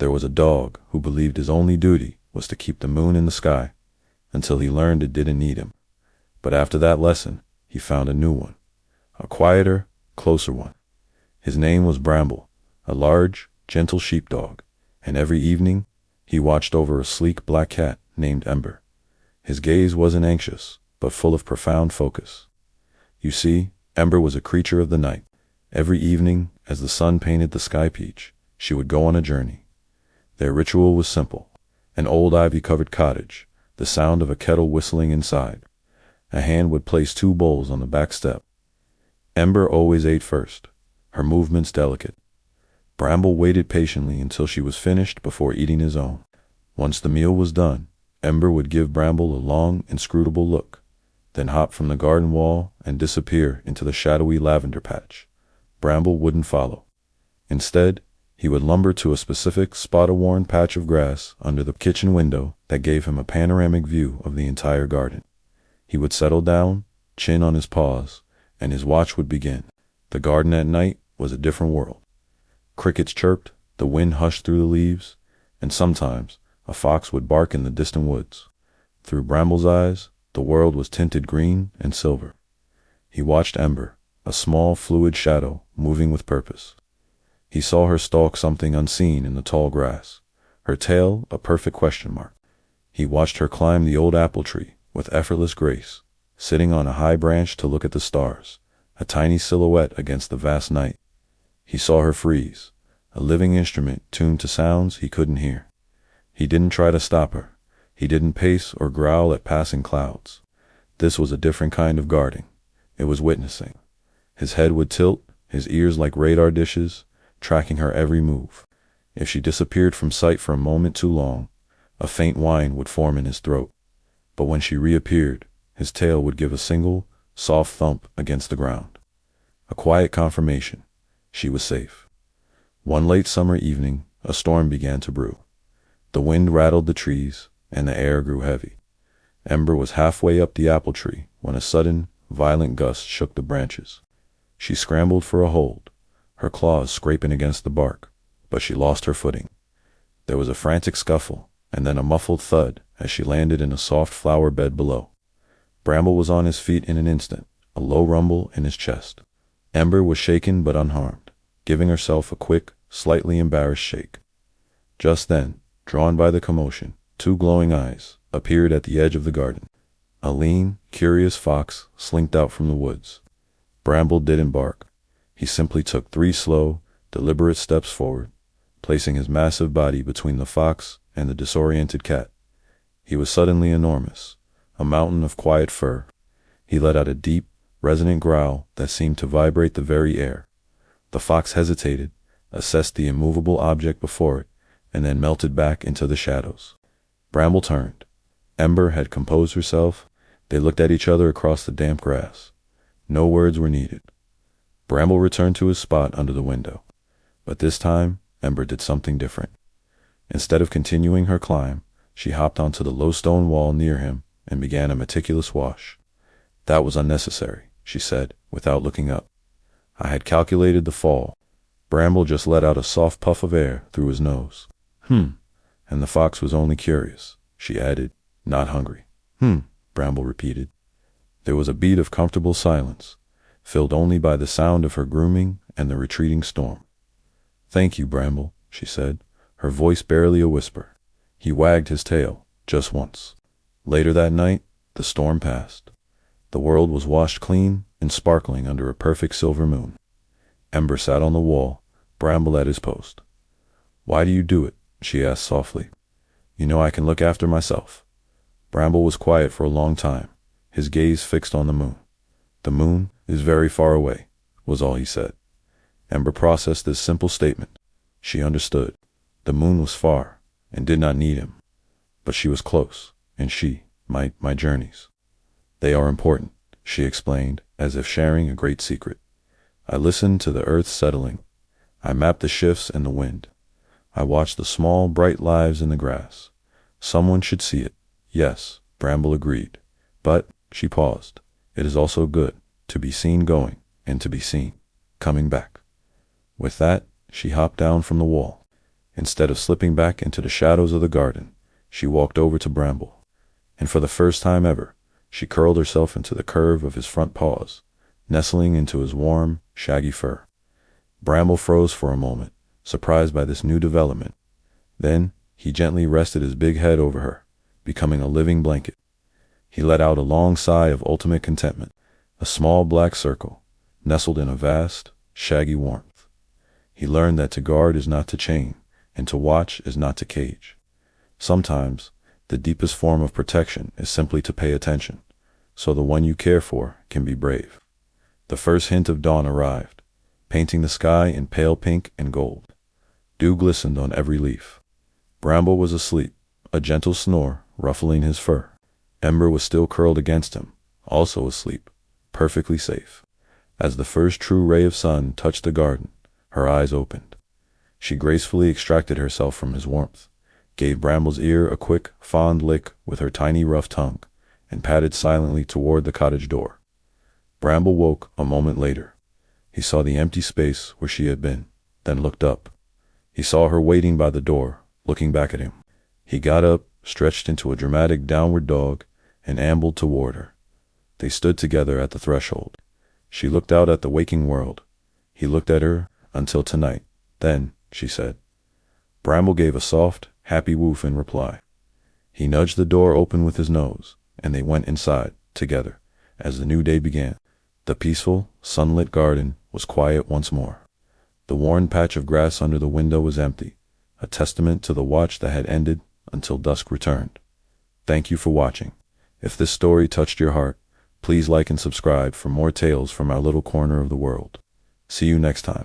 There was a dog who believed his only duty was to keep the moon in the sky until he learned it didn't need him. But after that lesson, he found a new one, a quieter, closer one. His name was Bramble, a large, gentle sheepdog, and every evening he watched over a sleek black cat named Ember. His gaze wasn't anxious, but full of profound focus. You see, Ember was a creature of the night. Every evening, as the sun painted the sky peach, she would go on a journey. Their ritual was simple: an old ivy-covered cottage, the sound of a kettle whistling inside. A hand would place 2 bowls on the back step. Ember always ate first, her movements delicate. Bramble waited patiently until she was finished before eating his own. Once the meal was done, Ember would give Bramble a long, inscrutable look, then hop from the garden wall and disappear into the shadowy lavender patch. Bramble wouldn't follow. Instead, he would lumber to a specific spot-worn patch of grass under the kitchen window that gave him a panoramic view of the entire garden. He would settle down, chin on his paws, and his watch would begin. The garden at night was a different world. Crickets chirped, the wind hushed through the leaves, and sometimes a fox would bark in the distant woods. Through Bramble's eyes, the world was tinted green and silver. He watched Ember, a small, fluid shadow moving with purpose. He saw her stalk something unseen in the tall grass, her tail a perfect question mark. He watched her climb the old apple tree with effortless grace, sitting on a high branch to look at the stars, a tiny silhouette against the vast night. He saw her freeze, a living instrument tuned to sounds he couldn't hear. He didn't try to stop her. He didn't pace or growl at passing clouds. This was a different kind of guarding. It was witnessing. His head would tilt, his ears like radar dishes, tracking her every move. If she disappeared from sight for a moment too long, a faint whine would form in his throat. But when she reappeared, his tail would give a single, soft thump against the ground. A quiet confirmation. She was safe. One late summer evening, a storm began to brew. The wind rattled the trees, and the air grew heavy. Ember was halfway up the apple tree when a sudden, violent gust shook the branches. She scrambled for a hold, her claws scraping against the bark, but she lost her footing. There was a frantic scuffle, and then a muffled thud as she landed in a soft flower bed below. Bramble was on his feet in an instant, a low rumble in his chest. Ember was shaken but unharmed, giving herself a quick, slightly embarrassed shake. Just then, drawn by the commotion, 2 glowing eyes appeared at the edge of the garden. A lean, curious fox slinked out from the woods. Bramble didn't bark. He simply took 3 slow, deliberate steps forward, placing his massive body between the fox and the disoriented cat. He was suddenly enormous, a mountain of quiet fur. He let out a deep, resonant growl that seemed to vibrate the very air. The fox hesitated, assessed the immovable object before it, and then melted back into the shadows. Bramble turned. Ember had composed herself. They looked at each other across the damp grass. No words were needed. Bramble returned to his spot under the window. But this time, Ember did something different. Instead of continuing her climb, she hopped onto the low stone wall near him and began a meticulous wash. That was unnecessary, she said, without looking up. I had calculated the fall. Bramble just let out a soft puff of air through his nose. And the fox was only curious, she added, not hungry. Bramble repeated. There was a beat of comfortable silence, filled only by the sound of her grooming and the retreating storm. Thank you, Bramble, she said, her voice barely a whisper. He wagged his tail, just once. Later that night, the storm passed. The world was washed clean and sparkling under a perfect silver moon. Ember sat on the wall, Bramble at his post. Why do you do it? She asked softly. You know I can look after myself. Bramble was quiet for a long time, his gaze fixed on the moon. The moon is very far away, was all he said. Ember processed this simple statement. She understood. The moon was far and did not need him. But she was close, and my journeys. They are important, she explained, as if sharing a great secret. I listened to the earth settling. I mapped the shifts in the wind. I watched the small, bright lives in the grass. Someone should see it. Yes, Bramble agreed. But, she paused, it is also good to be seen going and to be seen coming back. With that, she hopped down from the wall. Instead of slipping back into the shadows of the garden, she walked over to Bramble, and for the first time ever, she curled herself into the curve of his front paws, nestling into his warm, shaggy fur. Bramble froze for a moment, surprised by this new development. Then, he gently rested his big head over her, becoming a living blanket. He let out a long sigh of ultimate contentment, a small black circle, nestled in a vast, shaggy warmth. He learned that to guard is not to chain, and to watch is not to cage. Sometimes, the deepest form of protection is simply to pay attention, so the one you care for can be brave. The first hint of dawn arrived, painting the sky in pale pink and gold. Dew glistened on every leaf. Bramble was asleep, a gentle snore ruffling his fur. Ember was still curled against him, also asleep, perfectly safe. As the first true ray of sun touched the garden, her eyes opened. She gracefully extracted herself from his warmth, gave Bramble's ear a quick, fond lick with her tiny rough tongue, and padded silently toward the cottage door. Bramble woke a moment later. He saw the empty space where she had been, then looked up. He saw her waiting by the door, looking back at him. He got up, stretched into a dramatic downward dog, and ambled toward her. They stood together at the threshold. She looked out at the waking world. He looked at her until tonight. Then, she said. Bramble gave a soft, happy woof in reply. He nudged the door open with his nose, and they went inside, together, as the new day began. The peaceful, sunlit garden was quiet once more. The worn patch of grass under the window was empty, a testament to the watch that had ended until dusk returned. Thank you for watching. If this story touched your heart, please like and subscribe for more tales from our little corner of the world. See you next time.